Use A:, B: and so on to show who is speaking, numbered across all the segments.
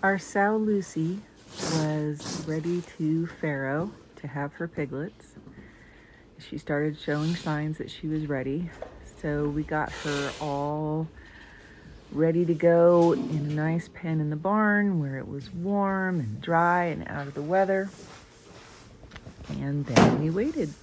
A: Our sow Lucy was ready to farrow to have her piglets. She started showing signs that she was ready, so we got her all ready to go in a nice pen in the barn where it was warm and dry and out of the weather. And then we waited.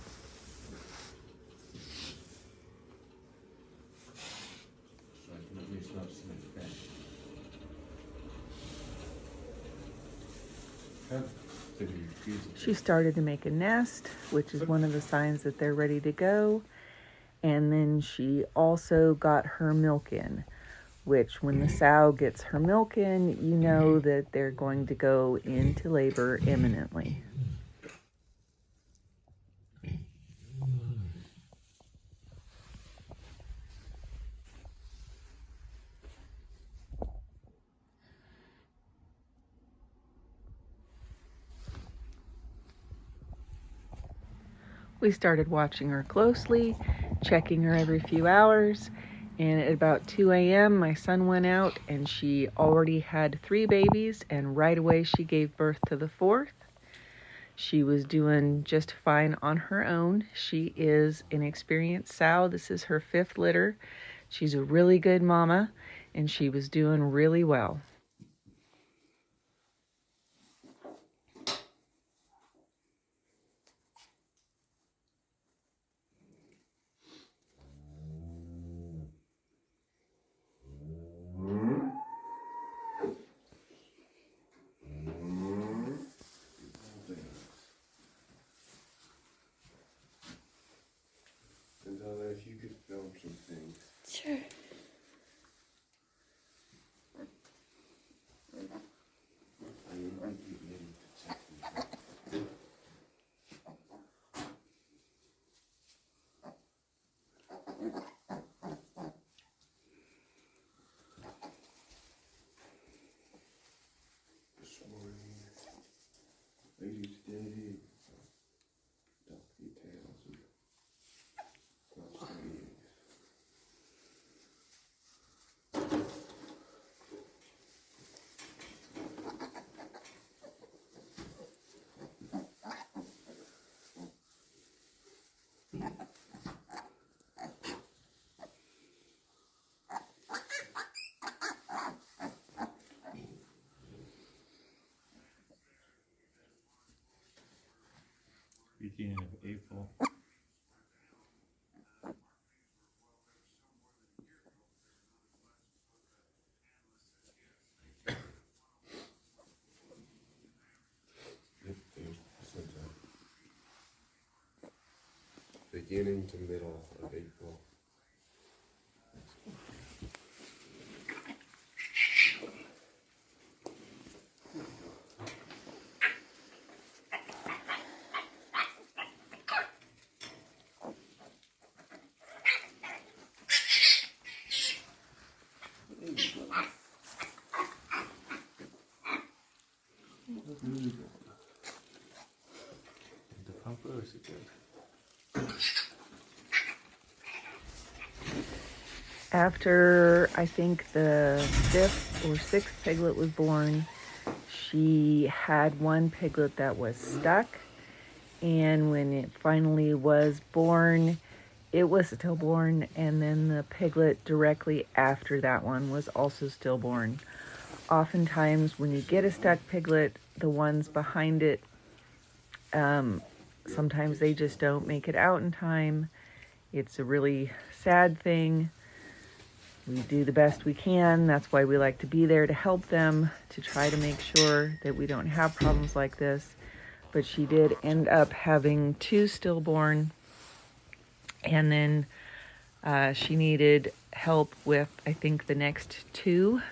A: She started to make a nest, which is one of the signs that they're ready to go. And then she also got her milk in, which when the sow gets her milk in, you know that they're going to go into labor imminently. We started watching her closely, checking her every few hours, and at about 2 a.m. my son went out and she already had 3 babies, and right away she gave birth to the 4th. She was doing just fine on her own. She is an experienced sow. This is her 5th litter. She's a really good mama, and she was doing really well.
B: If you could film some things.
C: Sure.
B: This morning, lady today, duck details and lots of eggs.
D: Beginning of April.
B: 15%. Beginning to middle of April.
D: The pumper is good.
A: After I think the 5th or 6th piglet was born, she had one piglet that was stuck, and when it finally was born, it was stillborn, and then the piglet directly after that one was also stillborn. Oftentimes when you get a stuck piglet, the ones behind it, sometimes they just don't make it out in time. It's a really sad thing. We do the best we can. That's why we like to be there to help them, to try to make sure that we don't have problems like this. But she did end up having 2 stillborn, and then she needed help with, I think, the next 2.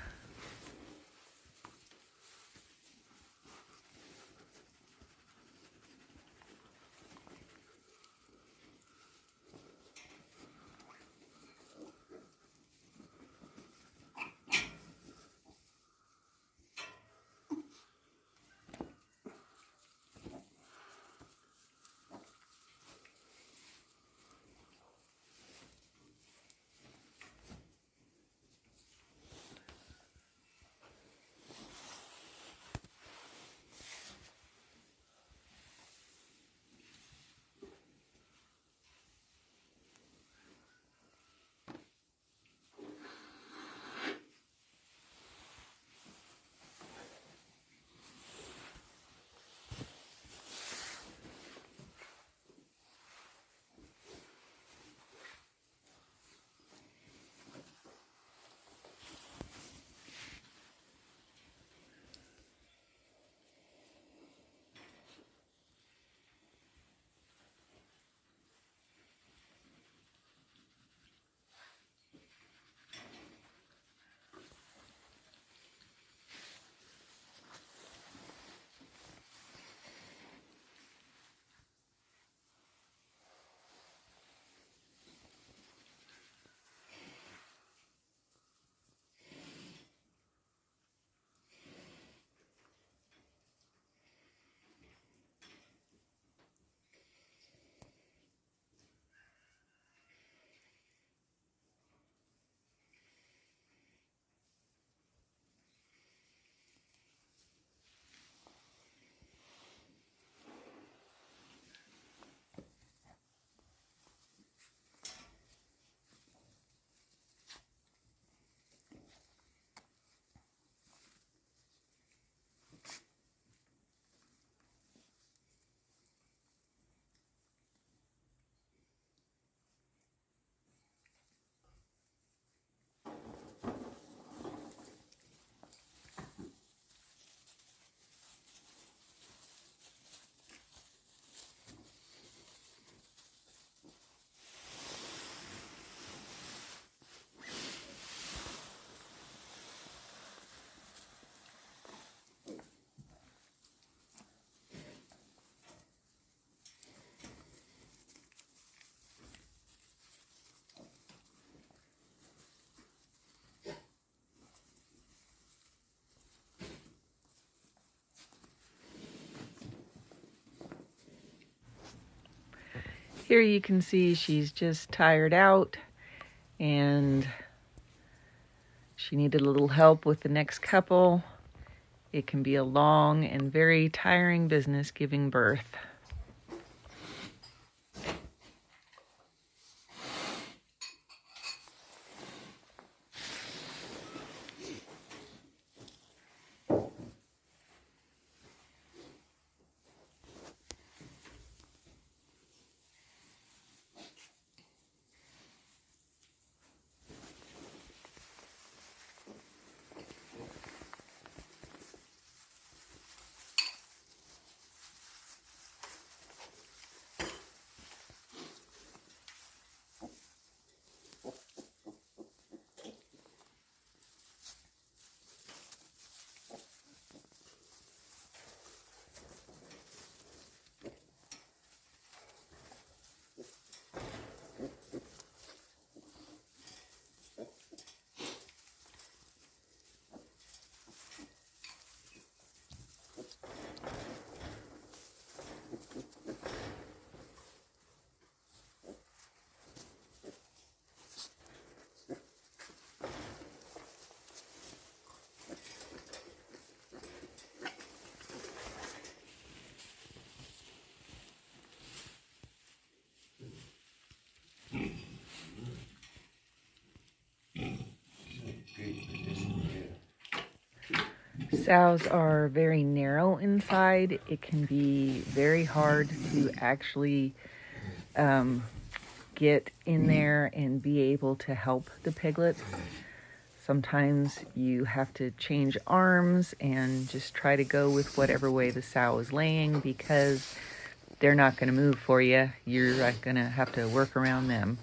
A: Here you can see she's just tired out and she needed a little help with the next couple. It can be a long and very tiring business giving birth. Sows are very narrow inside. It can be very hard to actually get in there and be able to help the piglets. Sometimes you have to change arms and just try to go with whatever way the sow is laying because they're not going to move for you. You're going to have to work around them.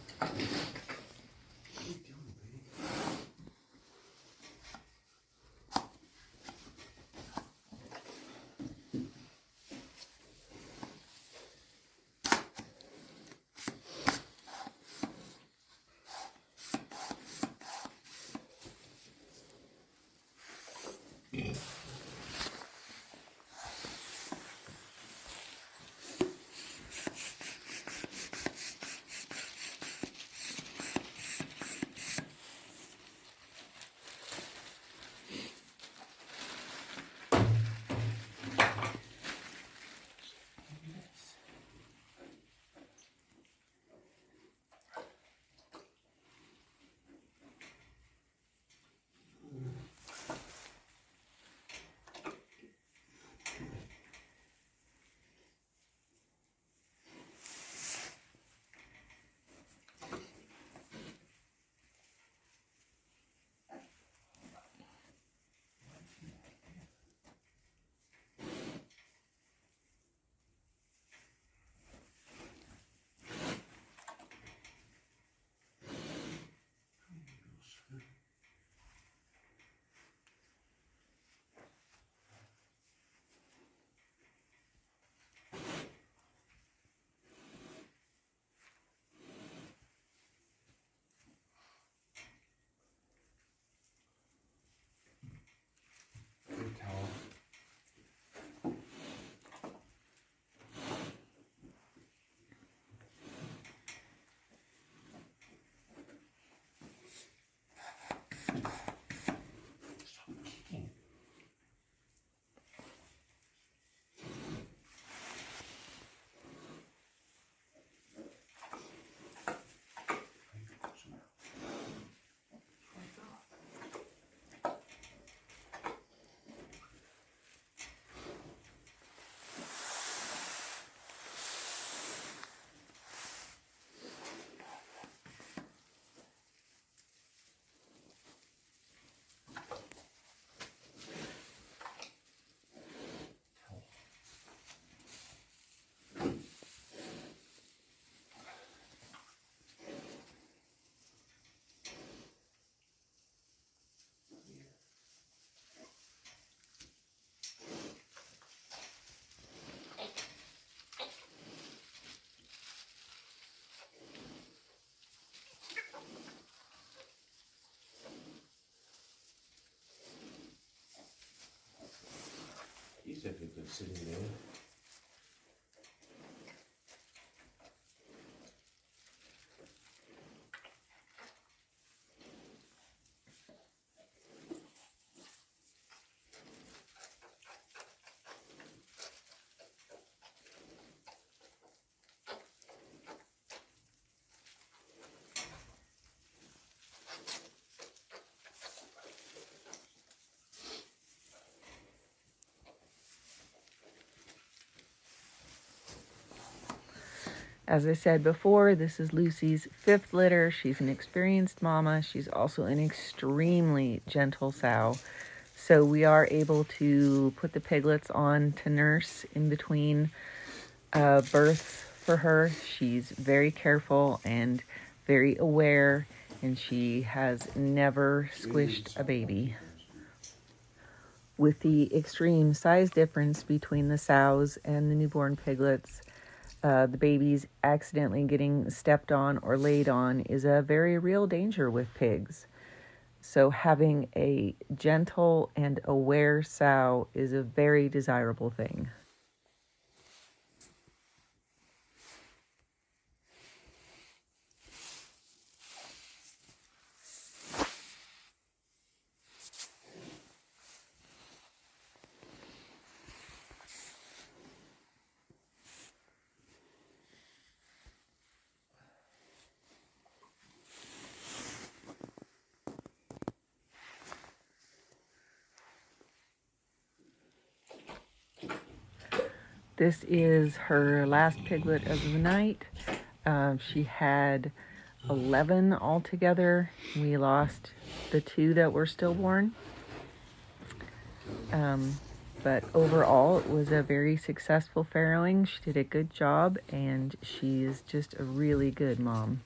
B: He's definitely good sitting there.
A: As I said before, this is Lucy's 5th litter. She's an experienced mama. She's also an extremely gentle sow. So we are able to put the piglets on to nurse in between births for her. She's very careful and very aware, and she has never squished a baby. With the extreme size difference between the sows and the newborn piglets, the babies accidentally getting stepped on or laid on is a very real danger with pigs. So having a gentle and aware sow is a very desirable thing. This is her last piglet of the night. She had 11 altogether. We lost the 2 that were stillborn. But overall, it was a very successful farrowing. She did a good job, and she's just a really good mom.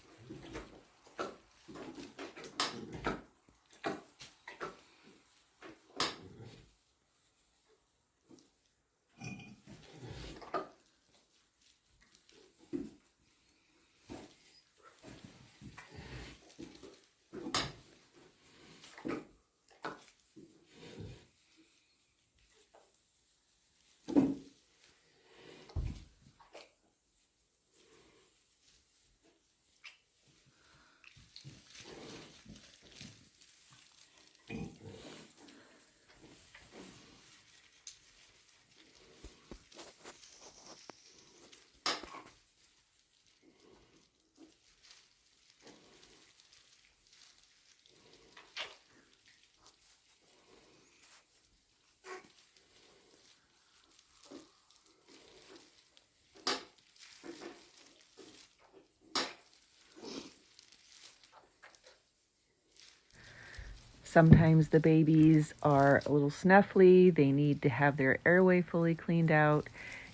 A: Sometimes the babies are a little snuffly. They need to have their airway fully cleaned out.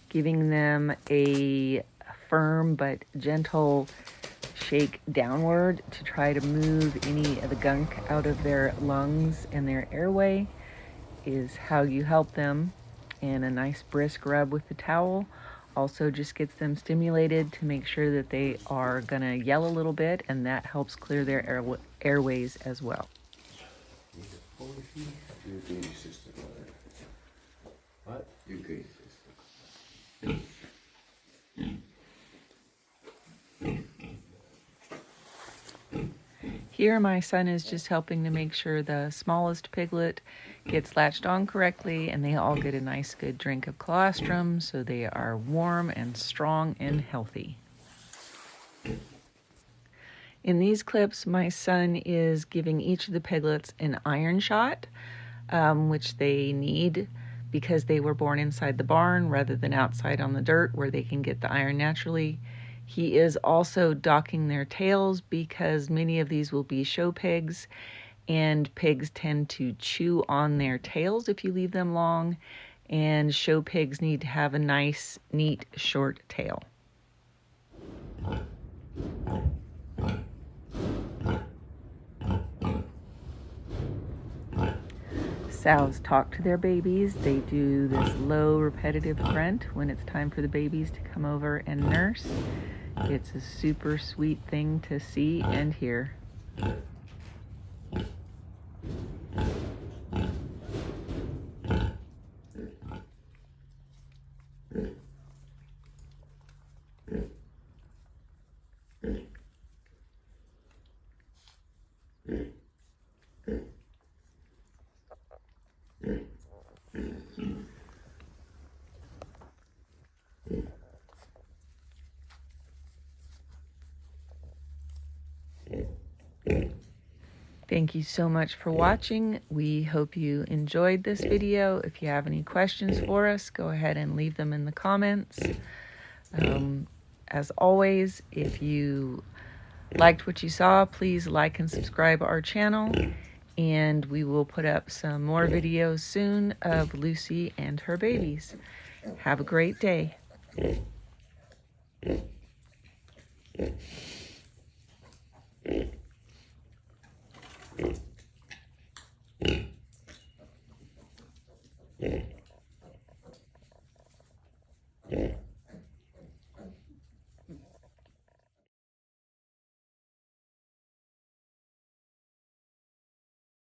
A: Giving them a firm but gentle shake downward to try to move any of the gunk out of their lungs and their airway is how you help them. And a nice brisk rub with the towel also just gets them stimulated to make sure that they are gonna yell a little bit, and that helps clear their airways as well.
B: Your baby sister, mother.
D: What?
B: Your baby sister.
A: Here my son is just helping to make sure the smallest piglet gets latched on correctly and they all get a nice good drink of colostrum so they are warm and strong and healthy. In these clips, my son is giving each of the piglets an iron shot, which they need because they were born inside the barn rather than outside on the dirt where they can get the iron naturally. He is also docking their tails because many of these will be show pigs, and pigs tend to chew on their tails if you leave them long, and show pigs need to have a nice, neat, short tail. Sows talk to their babies. They do this low, repetitive grunt when it's time for the babies to come over and nurse. It's a super sweet thing to see and hear. Thank you so much for watching. We hope you enjoyed this video. If you have any questions for us, go ahead and leave them in the comments. As always, if you liked what you saw, please like and subscribe our channel, and we will put up some more videos soon of Lucy and her babies. Have a great day.